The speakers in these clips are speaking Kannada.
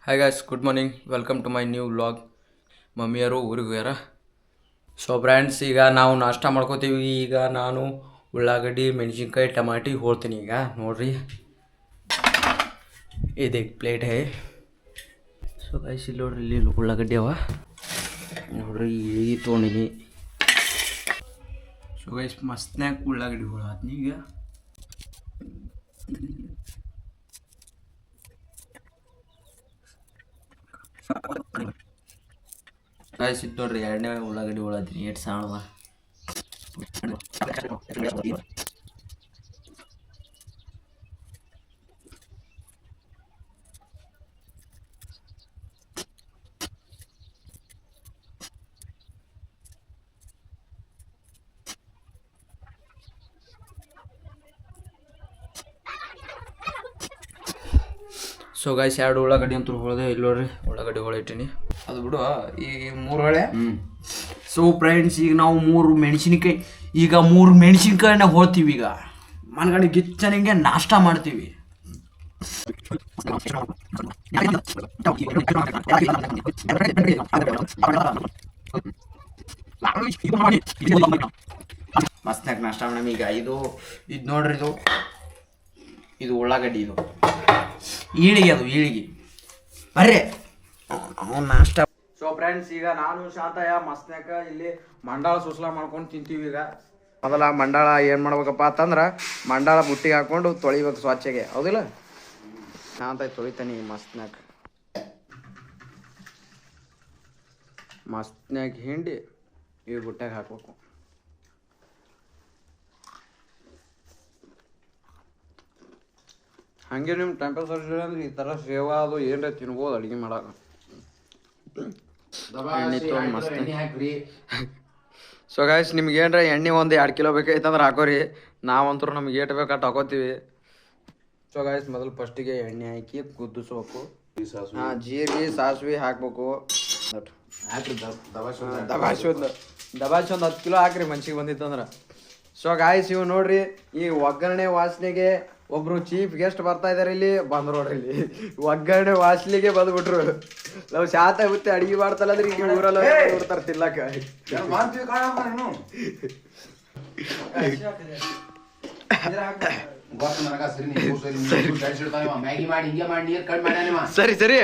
Hi guys, good morning. Welcome to my new vlog. ಮಮ್ಮಿಯರು ಊರಿಗೆ ಹೋಗ್ಯಾರ. ಸೊ ಫ್ರೆಂಡ್ಸ್, ಈಗ ನಾವು ನಾಷ್ಟ ಮಾಡ್ಕೋತೀವಿ. ಈಗ ನಾನು ಉಳ್ಳಾಗಡ್ಡಿ, ಮೆಣಸಿನ್ಕಾಯಿ, ಟಮಾಟಿ ಹೋಳ್ತೀನಿ. ಈಗ ನೋಡ್ರಿ, ಇದು ಪ್ಲೇಟ್ ಹೇ. ಸೊ ಗಾಯ್ಸ್, ಇಲ್ಲಿ ನೋಡ್ರಿ, ಇಲ್ಲಿ ಉಳ್ಳಾಗಡ್ಡಿ ಅವ ನೋಡ್ರಿ. ಈಗ ತೊಗೊಂಡಿನಿ. ಸೊ ಗೈಸ್, ಮಸ್ತ್ನಾಗ ಉಳ್ಳಾಗಡ್ಡಿ ಹೋಳ ಆತ್ನಿ. ಈಗ ಗಾಯ್ಸ್, ಇತ್ತು ನೋಡ್ರಿ, ಎರಡನೇ ಉಳ್ಳಾಗಡ್ಡಿ ಹೋಳ ಆತೀನಿ. ಎಷ್ಟು ಸಾಣದ. ಸೊ ಗಾಯ್ಸ್, ಎರಡು ಉಳ್ಳಾಗಡ್ಡಿ ಅಂತೂ ಹೊಳೆದೆ. ಇಲ್ಲಿ ನೋಡ್ರಿ, ಉಳ್ಳಾಗಡ್ಡಿ ಹೊಳೆ ಇಟ್ಟೀನಿ. ಅದು ಬಿಡು, ಈ 3 ಹೊಳೆ. ಸೊ ಫ್ರೆಂಡ್ಸ್, ಈಗ ನಾವು 3 ಮೆಣಸಿನ್ಕಾಯಿ, ಈಗ 3 ಮೆಣಸಿನ್ಕಾಯಿನ ಹೋಳ್ತೀವಿ. ಈಗ ಮನಗಡೆ ಗಿಚ್ಚನಿಗೆ ನಾಷ್ಟ ಮಾಡ್ತೀವಿ. ಮಸ್ತ್ನಾಗ ನಾಷ್ಟ ಮಾಡೋಣ. ಈಗ ಇದು ನೋಡ್ರಿ, ಇದು ಉಳ್ಳಾಗಡ್ಡಿ, ಇದು ಈಳಿಗೆ, ಅದು ಈಳಿಗೆ ಬರ್ರಿ ನಾಷ್ಟ. ಸೊ ಫ್ರೆಂಡ್ಸ್, ಈಗ ನಾನು ಶಾಂತಯ್ಯ ಮಸ್ತ್ನಾಕ ಇಲ್ಲಿ ಮಂಡಾಳ ಸುಸ್ಲಾ ಮಾಡ್ಕೊಂಡು ತಿಂತೀವಿ. ಈಗ ಮೊದಲ ಮಂಡಾಳ ಏನು ಮಾಡ್ಬೇಕಪ್ಪ ಅಂತಂದ್ರೆ, ಮಂಡಾಳ ಬುಟ್ಟಿಗೆ ಹಾಕೊಂಡು ತೊಳಿಬೇಕು ಸ್ವಚ್ಛಗೆ, ಹೌದಿಲ್ಲ? ಶಾಂತ ತೊಳಿತಾನೆ ಮಸ್ತ್ನಾಕ. ಮಸ್ತ್ನಾಗ ಹಿಂಡಿ ಈ ಬುಟ್ಟಾಗ ಹಾಕ್ಬೇಕು. ಹಂಗೆ ನಿಮ್ಮ ಟೆಂಪಲ್ ಸರ್ಜರಿ ಅಂದ್ರೆ ಈ ಥರ ಸೇವಾ ಅದು ಏನ್ರ ತಿನ್ಬೋದು ಅಡುಗೆ ಮಾಡಾಕ. ಸೊ ಗಾಯ್ಸ್, ನಿಮ್ಗೆ ಏನ್ರ ಎಣ್ಣೆ ಒಂದು 2 ಕಿಲೋ ಬೇಕಾಯ್ತಂದ್ರೆ ಹಾಕೋರಿ. ನಾವಂತರೂ ನಮ್ಗೆ ಏಟ್ ಬೇಕಾಟ್ ಹಾಕೋತೀವಿ. ಸೊ ಗಾಯ್ಸ್, ಮೊದಲು ಫಸ್ಟಿಗೆ ಎಣ್ಣೆ ಹಾಕಿ ಕುದಿಸ್ಬೇಕು. ಜೀರಿಗೆ ಸಾಸಿವೆ ಹಾಕ್ಬೇಕು. ದಬಾಶಿ ಒಂದು 10 ಕಿಲೋ ಹಾಕ್ರಿ, ಮನ್ಸಿಗೆ ಬಂದಿತ್ತಂದ್ರೆ. ಸೊ ಗಾಯ್ಸ್, ಇವು ನೋಡ್ರಿ, ಈ ಒಗ್ಗರಣೆ ವಾಸನೆಗೆ ಒಬ್ರು ಚೀಫ್ ಗೆಸ್ಟ್ ಬರ್ತಾ ಇದಾರೆ. ಇಲ್ಲಿ ಬಂದ್ರು ನೋಡ್ರಿ, ಇಲ್ಲಿ ಒಗ್ಗರಣೆ ವಾಸನೆಗೆ ಬಂದ್ಬಿಟ್ರು. ನಾವು ಶಾತ ಬಿತ್ತೆ ಅಡಿಗೆ ಮಾಡ್ತಲ್ಲಂದ್ರೆ ಈಗ ಊರಲ್ಲ ಬಿಡ್ತಾರ ತಿನ್ನಕ. ಸರಿ ಸರಿ,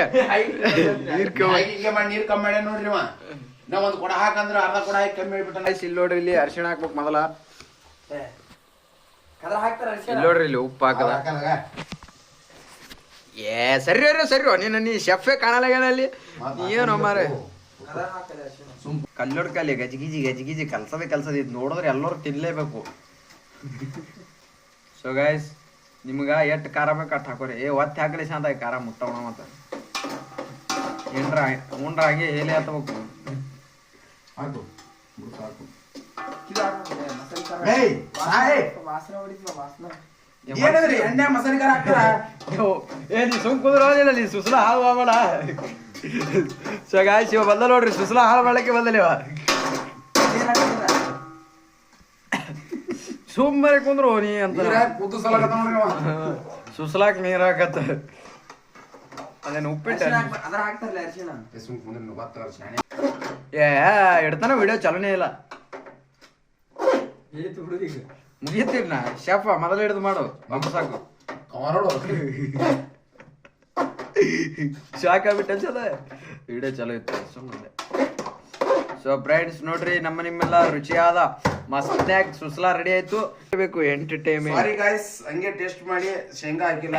ನೀರ್ ಕಮ್ಮಿ ಮಾಡ್ಯಾನ ನೋಡ್ರಿ. ನಾವ್ ಒಂದ್ ಕೊಡ ಹಾಕಂದ್ರ ಅರ್ಧ ಕೊಡ ಹಾಕಿ ಕಮ್ಮಿ ಹೇಳ್ಬಿಟ್ಟ. ಇಲ್ಲಿ ನೋಡ್ರಿ, ಇಲ್ಲಿ ಅರಿಶಿಣ ಹಾಕ್ಬೇಕು ಮೊದಲ. ಇಲ್ಲಿ ನೋಡ್ರಿ, ಇಲ್ಲಿ ಉಪ್ಪು ಹಾಕದ. ಸರಿ ನೀ ಶೆಫೇ ಕಾಣಲ್ಲ ಅಲ್ಲಿ. ಏನು ಮಾರೆ ಕಲ್ಲೊಡ್ಕಲ್ಲಿ ಗಜಿಗಿಜಿ ಕಲ್ಸದ ಇದು ನೋಡಿದ್ರೆ ಎಲ್ಲರೂ ತಿನ್ಲೇಬೇಕು. ಸೊ ಗೈಸ್, ನಿಮ್ಗ ಎಷ್ಟು ಖಾರ ಬೇಕು ಅಷ್ಟು ಹಾಕೋರಿ. ಒತ್ತಿ ಹಾಕಲಿ ಶಾಂತ ಖಾರ ಮುಟ್ಟವಣ. ಮತ್ತ ಏನ್ರ ಉಂಡ್ರ ಹಂಗೆ ಎಲೆ ಹತ್ಬೇಕು. ನೀ ಸುಸ್ಲ ಹಾಳು ಮಾಡಬೇಡ. ಸೊ ಗಾಯ್ಸ್, ಇವ ಬಂದ ನೋಡ್ರಿ, ಸುಸ್ಲ ಹಾಳು ಮಾಡಕ್ಕೆ ಬಂದಲ್ಲ ಇವ. ಸುಮ್ಮನೆ ಕುಂದ್ರು ನೀ ಅಂತ ಸುಸ್ಲಾಕ್ ನೀರ್ ಹಾಕತ್ತ. ಅದೇನು ಉಪ್ಪಿಟ್ಟ ಇಡ್ತಾನ. ವಿಡಿಯೋ ಚಲೋನೇ ಇಲ್ಲ. ಮುಗಿತೀರಿ ನಾ ಶೆಫ ಮೊದಲು ಹಿಡಿದು ಮಾಡು. ಸಾಕು ಶಾಕಾಗ್ಬಿಟ್ಟು ಅನ್ಸದ. ವಿಡಿಯೋ ಚಲೋ ಇತ್ತು ಸುಮ್ಮನೆ. ಸೊ ಫ್ರೆಂಡ್ಸ್, ನೋಡ್ರಿ, ನಿಮ್ಮೆಲ್ಲ ರುಚಿಯಾದ ಮಸ್ತ್ನಾಗ್ ಸುಸ್ಲಾ ರೆಡಿ ಆಯ್ತು. ಬೇಕು ಎಂಟರ್ಟೈನ್ಮೆಂಟ್. ಸಾರಿ ಗಾಯ್ಸ್, ಹಂಗೆ ಟೇಸ್ಟ್ ಮಾಡಿ ಶೇಂಗಾ ಹಾಕಿಲ್ಲ.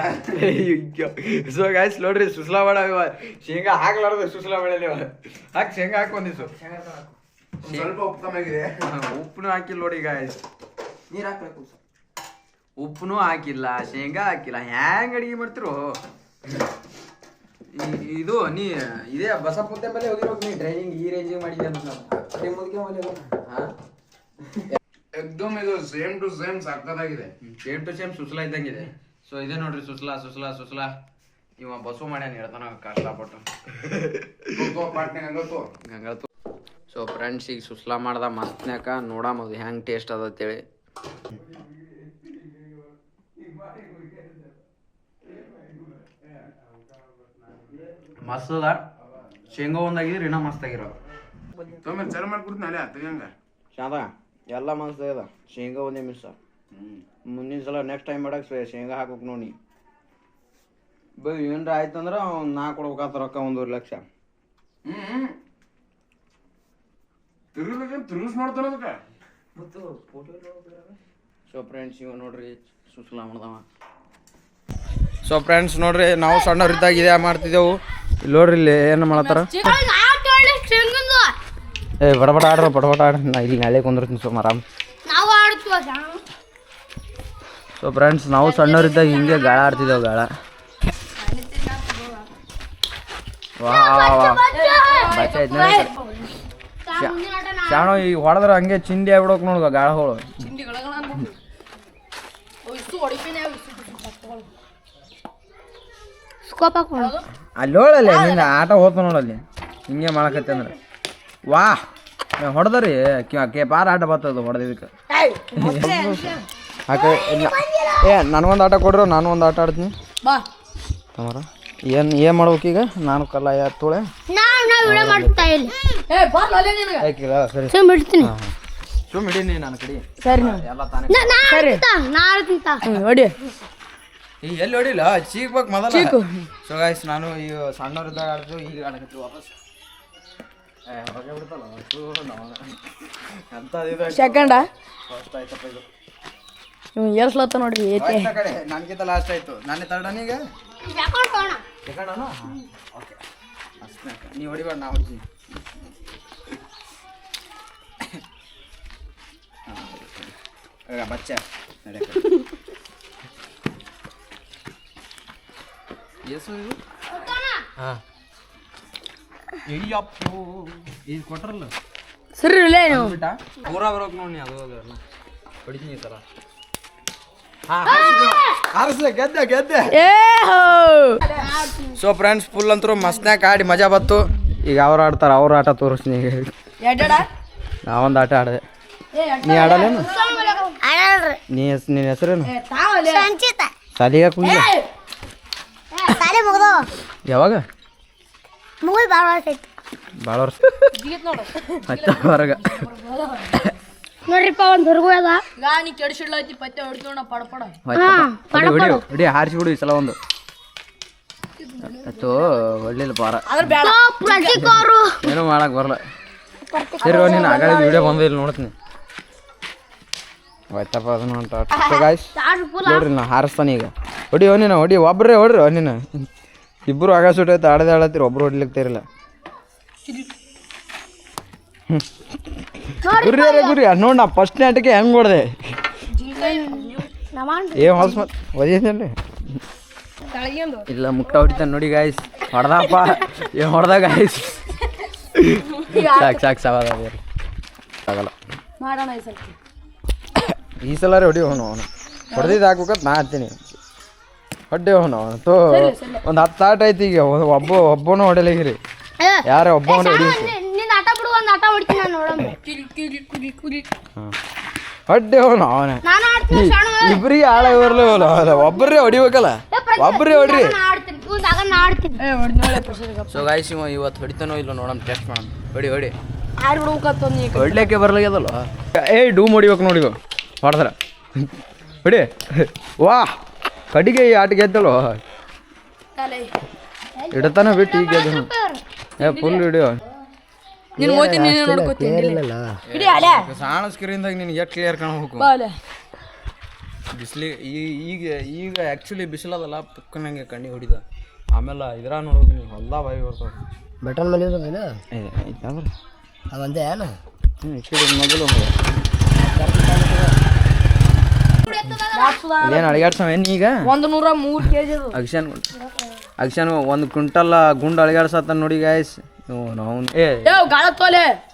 ಸೊ ಗಾಯ್ಸ್, ನೋಡ್ರಿ, ಸುಸ್ಲಾ ಮಾಡ ಶೇಂಗಾ ಹಾಕ್ಲಾರ್ದು ಸುಸ್ಲಾ ಮಾಡಲಿ. ಹಾಕಿ ಶೇಂಗಾ ಹಾಕಿ ಒಂದಿವ್ಸ. ಸ್ವಲ್ಪ ಉಪ್ಪು ಕಮ್ಮಿಯಾಗಿದೆ. ಉಪ್ಪುನು ಹಾಕಿಲ್ಲ ನೋಡಿ ಗಾಯ್ಸ್. ನೀರ್ ಹಾಕ್ಬೇಕು. ಉಪ್ಪುನು ಹಾಕಿಲ್ಲ, ಶೇಂಗಾ ಹಾಕಿಲ್ಲ. ಹ್ಯಾಂಗ್ ಅಡಿಗೆ ಮಾಡ್ತಿರೋ? ಇದು ನೀ ಇದೇ ಬಸಪ್ಪುತ್ತೆ ಮೇಲೆ ಹೋಗಿರೋ ನೀ ಟ್ರೈನಿಂಗ್ ಈ ರೇಂಜಿಗೆ ಮಾಡಿದ್ದೆ ಅಂತ. ಎಕ್ದಮ್ ಇದು ಸೇಮ್ ಟು ಸೇಮ್ ಸಕ್ಕತ್ತಾಗಿದೆ. ಸೇಮ್ ಟು ಸೇಮ್ ಸುಸ್ಲಾ ಇದ್ದಂಗಿದೆ. ಸೊ ಇದೇ ನೋಡ್ರಿ, ಸುಸ್ಲಾ ಇವ ಬಸು ಮಾಡ್ಯಾನ, ಹೇಳ್ತಾನ ಕಷ್ಟಪಟ್ಟು. ಗಂಗತ್ತು. ಸೊ ಫ್ರೆಂಡ್ಸ್, ಈಗ ಸುಸ್ಲಾ ಮಾಡ್ದ ಮಸ್ತ್ನ್ಯಾಕ ನೋಡಾಮದು ಹೆಂಗೆ ಟೇಸ್ಟ್ ಅದ ಅಂತೇಳಿ. ಮಸ್ತ್ ಅದ ಶೇಂಗಾ ಒಂದಾಗಿದ್ರೆ ಇನ್ನೂ ಮಸ್ತ್ ಆಗಿರೋ ತೊಂಬರ್ ಚರ ಮಾಡ್ಕೊಡ್ತೀನಿ ಅಲ್ಲೇ ತೆಗಿಯಂಗ ಶಾದ ಎಲ್ಲ ಮಸ್ತ್ ಆಗ್ಯದ ಶೇಂಗಾ ಒಂದೇ ಮಿಸ್ ಮುಂದಿನ ಸಲ ನೆಕ್ಸ್ಟ್ ಟೈಮ್ ಮಾಡಕ್ಕೆ ಶೇಂಗಾ ಹಾಕೋಕೆ ನೋಡಿ ಬೈ ಏನ್ರ ಆಯ್ತಂದ್ರೆ ನಾ ಕೊಡ್ಬೇಕಾತ ರೊಕ್ಕ 1.5 ಲಕ್ಷ ತಿರುಗಿಸ್ ಮಾಡ್ತಾನ ಅದಕ್ಕೆ ಸೊ ಫ್ರೆಂಡ್ಸ್ ಇವ ನೋಡ್ರಿ ಸುಸ್ಲಾ ಮಾಡ್ದವ ಸೊ ಫ್ರೆಂಡ್ಸ್ ನೋಡ್ರಿ ನಾವು ಸಣ್ಣವ್ರಿದ್ದಾಗ ಇದೇ ಮಾಡ್ತಿದ್ದೆವು ಇಲ್ಲಿ ನೋಡ್ರಿ ಇಲ್ಲಿ ಏನು ಮಾಡತ್ತಾರ ಏ ಬಡಬಡ ಆಡ್ರ ನಾ ಇಲ್ಲಿ ನಾಳೆ ಕುಂದಿರ್ತೀನಿ ಸೊ ಆರಾಮ್ ಸೊ ಫ್ರೆಂಡ್ಸ್ ನಾವು ಸಣ್ಣವ್ರಿದ್ದಾಗ ಹಿಂಗೆ ಗಾಳ ಆಡ್ತಿದ್ದೆವು ಗಾಳ ವಾ ಬಚ್ಚ ಶಾಣೋ ಈಗ ಹೊಡೆದ್ರೆ ಹಂಗೆ ಚಿಂಡಿ ಆಗ್ಬಿಡೋಕೆ ನೋಡುವ ಗಾಳ ಹೋಳು ಅಲ್ಲಿ ಹೋಳಲ್ಲಿ ನಿನ್ನ ಆಟ ಹೋತ ನೋಡಲ್ಲಿ ಹಿಂಗೆ ಮಾಡಕತ್ತೆ ಅಂದ್ರೆ ವಾ ಹೊಡೆದ್ರಿ ಪಾರ ಆಟ ಬರ್ತದ ಹೊಡೆದಿದ್ದಕ್ಕೆ ಏ ನನಗೊಂದು ಆಟ ಕೊಡ್ರಿ ನಾನು ಒಂದು ಆಟ ಆಡ್ತೀನಿ ತಮರ ಏನು ಮಾಡ್ಬೇಕೀಗ ನಾನು ಕಲ್ಲ ತೊಳೆ ಸರಿ ಸುಮ್ ಹಿಡೀನಿ ನನ್ನ ಕಡೆ ಎಲ್ಲ ತಾನೇ ಹೊಡಿ ಈಗ ಎಲ್ಲಿ ಹೊಡಿಲ್ಲ ಚೀಕ್ಬೇಕು ಮೊದಲ ಸೊ ಗಾಯ್ಸ್ ನಾನು ಈಗ ಸಣ್ಣವ್ರಿದ್ದಾಗ ಆಡ್ತು ಈಗ ಆಡಕತ್ತಿ ವಾಪಸ್ ಹೊರಗೆ ಬಿಡ್ತಲ್ಲ ಅಂತ ಸೆಕೆಂಡ ಫಸ್ಟ್ ಆಯ್ತಪ್ಪ ಇದು ಏರ್ಸ್ಲತ್ತ ನೋಡ್ರಿ ಏತೆ ಕಡೆ ನನಗಿಂತ ಲಾಸ್ಟ್ ಆಯ್ತು ನಾನೇ ತರ್ಡನೀಗ ಸೆಕೆಂಡನು ಓಕೆ ಅಷ್ಟೇ ನೀವು ಹೊಡಿಬೇಡ ನಾ ಹೊಡ್ತೀನಿ ಬಚ್ಚ ನಡೆ ಎಷ್ಟು ಇದು ಹಾಂ ಅಯ್ಯಪ್ಪು ಇದು ಕೊಟ್ರಲ್ಲ ಸರಿ ಇಲ್ಲೇ ನೀವು ಬಿಟ್ಟ ಪೂರ ಬರೋಕೆ ನೋಡಿ ಅದು ಅದೆಲ್ಲ ಹೊಡಿತೀನಿ ಈ ಥರ ಗೆದ್ದೆ ಸೊ ಫ್ರೆಂಡ್ಸ್ ಫುಲ್ ಅಂತೂ ಮಸ್ತ್ನಾಗ ಆಡಿ ಮಜಾ ಬತ್ತು ಈಗ ಅವ್ರು ಆಡ್ತಾರೆ ಅವ್ರ ಆಟ ತೋರಿಸ್ತೀನಿ ಈಗ ನಾವೊಂದು ಆಟ ಆಡಿದೆ ನೀ ಆಡಲೇನು ನಿನ್ನ ಹೆಸರೇನು ಸಾಲಿಗೆ ಕುಂದ ಯಾವಾಗ ಭಾಳ ವರ್ಷ ಹೊರಗ ನೋಡ್ರಿಪ್ಪ ಒಂದು ಹೊರಗು ಅದ ಗಾನಿ ಕೆಡಿಸಿಡ್ಲೈತಿ ಪತ್ತೆ ಹೊಡ್ಕೊಂಡ ಪಡಪಡ ಹೊಡಿ ಹಾರಿಸಿ ಬಿಡು ಈ ಸಲ ಒಂದು ಆಯ್ತು ಒಳ್ಳಿಲ್ಲ ಪಾರ ಏನೂ ಮಾಡಕ್ ಬರಲ್ಲ ಸರಿ ನೀನು ಆಗಾಗ ವಿಡಿಯೋ ಬಂದ ಇಲ್ಲಿ ನೋಡ್ತೀನಿ ಆಯ್ತಪ್ಪ ಅದನ್ನು ಅಂತ ಗಾಯ್ಸ್ ನೋಡ್ರಿ ನಾ ಹಾರಿಸ್ತಾನೆ ಈಗ ಹೊಡಿ ನೀನು ಹೊಡಿ ಒಬ್ಬರೇ ಹೊಡ್ರಿ ನೀನು ಇಬ್ಬರು ಆಗ ಸುಟ್ಟೈತೆ ಆಡದೆ ಆಡತ್ತೀರಿ ಒಬ್ರು ಹೊಡ್ಲಿಕ್ತಿರಲ್ಲ ಗುರಿ ನೋಡಿ ನಾ ಫಸ್ಟ್ ನಾಟಕ್ಕೆ ಹೆಂಗೆ ಹೊಡೆದೆ ಏನು ಹೊಲ್ಸ್ ಮತ್ತೆ ಒದೇನ್ರಿ ಇಲ್ಲ ಮುಟ್ಟ ಹೊಡಿತಾನೆ ನೋಡಿ ಗಾಯ್ಸ್ ಹೊಡೆದಪ್ಪ ಏನು ಹೊಡೆದ ಗಾಯ್ಸ್ ಸಾಕು ಸವಾದ ಆಗಲ್ಲ ಈ ಸಲ ಹೊಡಿ ಅವನು ಹೊಡೆದಿದ್ದು ಹಾಕ್ಬೇಕಂತ ನಾ ಹತ್ತೀನಿ ಹೊಡ್ಡೆ ಅವನು ತೋ ಒಂದು 10 ಆಟ ಐತಿ ಈಗ ಒಬ್ಬನೂ ಹೊಡೆಯಲಾಗಿರಿ ಯಾರ ಒಬ್ಬ ಹೊಡಿ ಹೊಡ್ಡೆ ಅವನು ಅವನ ಇಬ್ಬರಿಗೆ ಆಳ ಬರಲ್ಲ ಒಬ್ಬರೇ ಹೊಡಿಬೇಕಲ್ಲ ಒಬ್ಬರೇ ಹೊಡ್ರಿ ಸೊ ಗಾಯ್ಸ್ ಇವತ್ತು ಹೊಡಿತಾನೋ ಇಲ್ಲ ನೋಡೋಣ ಟೆಸ್ಟ್ ಮಾಡೋಣ ಹೊಡಿ ಹೊಡ್ಲಿಕ್ಕೆ ಬರ್ಲಾಗ್ಯದಲ್ಲ ಡೂಮ್ ಹೊಡಿಬೇಕು ನೋಡಿ ಹೊಡೆದ್ರ ಹೊಡಿ ವಾ ಕಡಿಗೆ ಈ ಆಟ ಗೆದ್ದಲ್ವ ಇಡತಾನ ಬಿಟ್ಟು ಈಗ ಫುಲ್ ಹಿಡಿಯೋ ಸಣ್ಣ ಸ್ಕ್ರೀನ್ದಾಗ ನಿನ್ಗೆ ಎಷ್ಟು ಕ್ಲಿಯರ್ ಕಾಣಬೇಕು ಬಿಸಿಲಿ ಈಗ ಆ್ಯಕ್ಚುಲಿ ಬಿಸಿಲದಲ್ಲ ಪುಕ್ಕನಂಗೆ ಕಣ್ಣಿಗೆ ಹೊಡಿದ ಆಮೇಲೆ ಇದ್ರ ನೋಡೋದು ನೀವು ಹೊಲ್ದ ಬಾಯಿ ಬರ್ತಾವೆ ಬೆಟನ್ ಮೇಲೆ ಐತಂದ್ರೆ ಅವಂದೇ ಏನು ಮೊದಲು ಏನು ಅಳಿಗಾಡ್ಸವೇನು ಈಗ 103 kg ಅಕ್ಷನ್ 1 ಕ್ವಿಂಟಲ್ ಗುಂಡು ಅಳಿಗಾಡ್ಸತ್ತ ನೋಡಿ ಗಾಯ್ಸ್ ನಾವು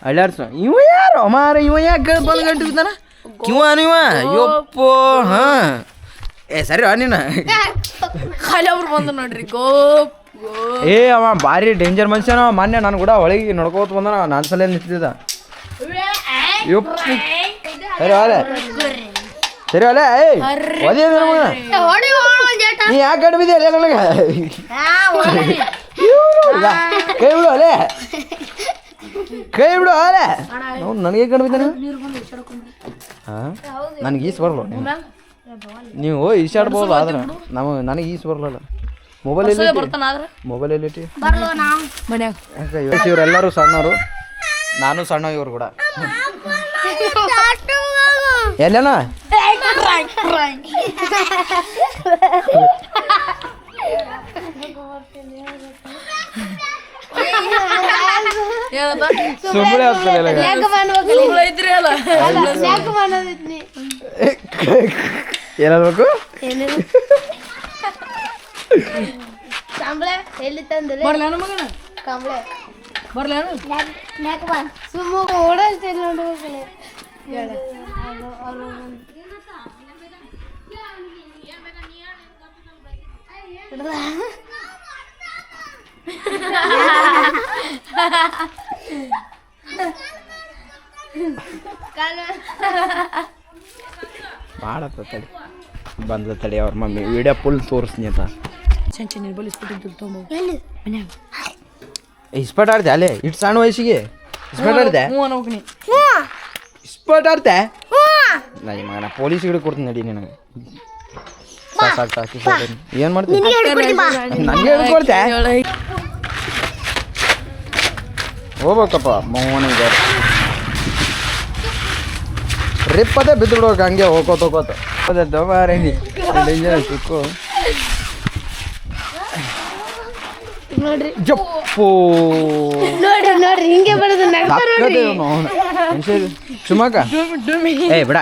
ಅಳಿಯಾಡ್ಸ ಇವ ಯಾರು ಅಮಾರ ಇವ ಯಾಕೆ ಬಂದು ಗಂಟು ಬಿದ್ದಾನ ಇವ ಯಪ್ಪೋ ಹಾಂ ಸರಿ ನೀನು ಖಾಲಿ ಅವ್ರು ಬಂದು ನೋಡ್ರಿ ಗೋಪ್ ಅವ ಭಾರಿ ಡೇಂಜರ್ ಮನುಷ್ಯನ ಮೊನ್ನೆ ನಾನು ಕೂಡ ಒಳಗೆ ನೋಡ್ಕೋತ ಬಂದ ನಾನು ಸಲ ನಿಂತಿದ್ದ ಯಪ್ಪ ಸರಿ ಸರಿ ಅಲ್ಲ ನೀ ಯಾಕೆ ಕಡಿಮೆ ಅಲ್ಲ ನನಗೆ ಕೈ ಬಿಡು ಅಲ್ಲೇ ಕೈ ಬಿಡು ಅಲ್ಲೇ ನನಗೆ ಕಡಿಮೆ ಹಾಂ ನನಗೆ ಈಸ್ ಬರಲ್ಲ ನೀವು ಈಸಾಡ್ಬೋದು ಆದ್ರೆ ನನಗೆ ಈಸ್ ಬರಲ್ಲ ಮೊಬೈಲ್ ಎಲ್ಲಿ ಇವರೆಲ್ಲರೂ ಸಣ್ಣವರು ನಾನು ಸಣ್ಣ ಇವ್ರು ಕೂಡ ಎಲ್ಲೇನ ಸುಮ್ಮನೆ ಏನಬೇಕು ಕಂಬಳೆ ಎಲ್ಲಿ ತಂದ್ರೆ ಕಂಬಳೆ ಸುಮ್ಮ ಓಡಾಡ್ತೇನೆ ನೋಡು ಮಾಡತ್ತ ತಡಿ ಬಂದ ತಡಿ ಅವ್ರ ಮಮ್ಮಿ ವಿಡಿಯೋ ಫುಲ್ ತೋರಿಸ್ನಿ ಅಂತ ಇಸ್ಪಟ್ ಆಡ್ದೆ ಅಲ್ಲೇ ಇಟ್ಟು ಸಣ್ಣ ವಯಸ್ಸಿಗೆ ಇಸ್ಪಟ್ ಆಡ್ದೆ ಇಸ್ಪಟ್ ಆಡ್ತೆ ನಡಿ ಮಗನ ಪೊಲೀಸ್ ಹಿಡಿದು ಕೊಡ್ತೀನಿ ನಡಿ ನಿನಗೆ ಸಾಕು ಏನು ಮಾಡ್ತೀನಿ ನನಗೆ ಹಿಡ್ಕೊಡ್ತೆ ಹೋಗ್ಬೇಕಪ್ಪ ಮೌನಿಗೆ ರಿಪ್ಪದೇ ಬಿದ್ದು ಬಿಡ್ಬೇಕು ಹಂಗೆ ಹೋಗೋತ ಮಾರೇನಿ ಸುಕ್ಕು ನೋಡ್ರಿ ಜಪ್ಪು ನೋಡ್ರಿ ಹಿಂಗೆ ಬರೋದು ಸುಮಕ ಏ ಬಿಡ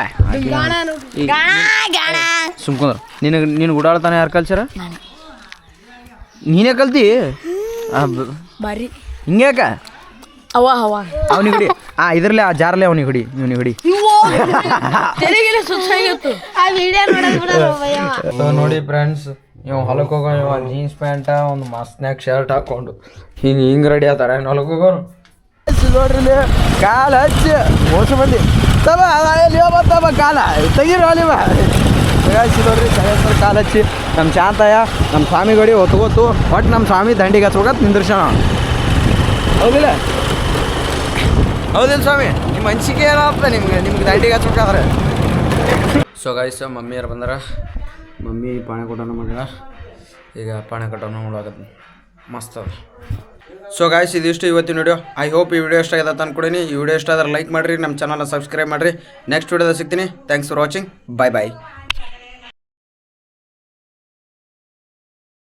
ಸುಮ್ಕೊಂಡ್ರ ನಿನಗೆ ಓಡಾಡ್ತಾನೆ ಯಾರು ಕಲ್ಸ್ಯಾರ ನೀನೇ ಕಲ್ತಿ ಬಾರಿ ಹಿಂಗ್ಯಾಕ ಅವ ಅವನಿಗೆ ಹಿಡಿ ಇದ್ರಲ್ಲೇ ಆ ಜಾರಲ್ಲೇ ಅವನಿಗೆ ಹಿಡಿ ಇವನಿಗೆ ಹಿಡಿ ತೆಲಿಗೆಲ್ಲ ಸುತ್ತಾಗಿತ್ತು ಆ ವಿಡಿಯೋ ನೋಡೋದು ನೋಡಿ ಫ್ರೆಂಡ್ಸ್ ಇವ್ ಹೊಲಕ್ಕೆ ಹೋಗೋ ಇವ ಜೀನ್ಸ್ ಪ್ಯಾಂಟ ಒಂದು ಮಸ್ತ್ನಾಗ ಶರ್ಟ್ ಹಾಕೊಂಡು ಹಿಂಗೆ ರೆಡಿ ಆತಾರೆ ಹೊಲಕ್ಕೆ ಹೋಗೋರು ನೋಡ್ರಿ ಕಾಲ ಹಚ್ಚಿ ಮೋಸ ಬಂದಿ ತಬ ಕಾಲ ತೆಗೀರಿ ಅಲ್ಲಿವ ನೋಡ್ರಿ ಕಾಲ ಹಚ್ಚಿ ನಮ್ಮ ಶಾಂತಯ್ಯ ನಮ್ಮ ಸ್ವಾಮಿ ಗಡಿ ಹೊತ್ಕೋತು ಒಟ್ಟು ನಮ್ಮ ಸ್ವಾಮಿ ದಂಡಿಗೆ ಹಚ್ಬೇಕತ್ ನಿಂದ್ರಸೋಣ ಹೌದಿಲ್ಲ ಸ್ವಾಮಿ ನಿಮ್ಮ ಅನಿಸಿಕೆ ಏನಾಗ್ತದೆ ನಿಮ್ಗೆ ದಂಡಿಗೆ ಹಚ್ಬೇಕಾದ್ರೆ ಸೊ ಗಾಯ್ಸ್ ಮಮ್ಮಿಯರು ಬಂದಾರ ಮಮ್ಮಿ ಪಾಣೆ ಕೊಟ್ಟನ ಮಾಡ್ಯಾರ ಈಗ ಪಾಣೆ ಕಟ್ಟೋಣ ನೋಡಾಕತ್ತೀನಿ ಮಸ್ತ್ ಅದ ಸೊ ಗಾಯ್ಸ್ ಇದಿಷ್ಟು ಇವತ್ತಿನ ವಿಡಿಯೋ ಐ ಹೋಪ್ ಈ ವಿಡಿಯೋ ಇಷ್ಟ ಆಗಿದೆ ಅಂದ್ಕೊಡೀನಿ ಈ ವಿಡಿಯೋ ಇಷ್ಟ ಆದ್ರೆ ಲೈಕ್ ಮಾಡಿರಿ ನಮ್ಮ ಚಾನಲ್ನ ಸಬ್ಸ್ಕ್ರೈಬ್ ಮಾಡಿರಿ ನೆಕ್ಸ್ಟ್ ವಿಡಿಯೋದಾಗ ಸಿಗ್ತೀನಿ ಥ್ಯಾಂಕ್ಸ್ ಫಾರ್ ವಾಚಿಂಗ್ ಬಾಯ್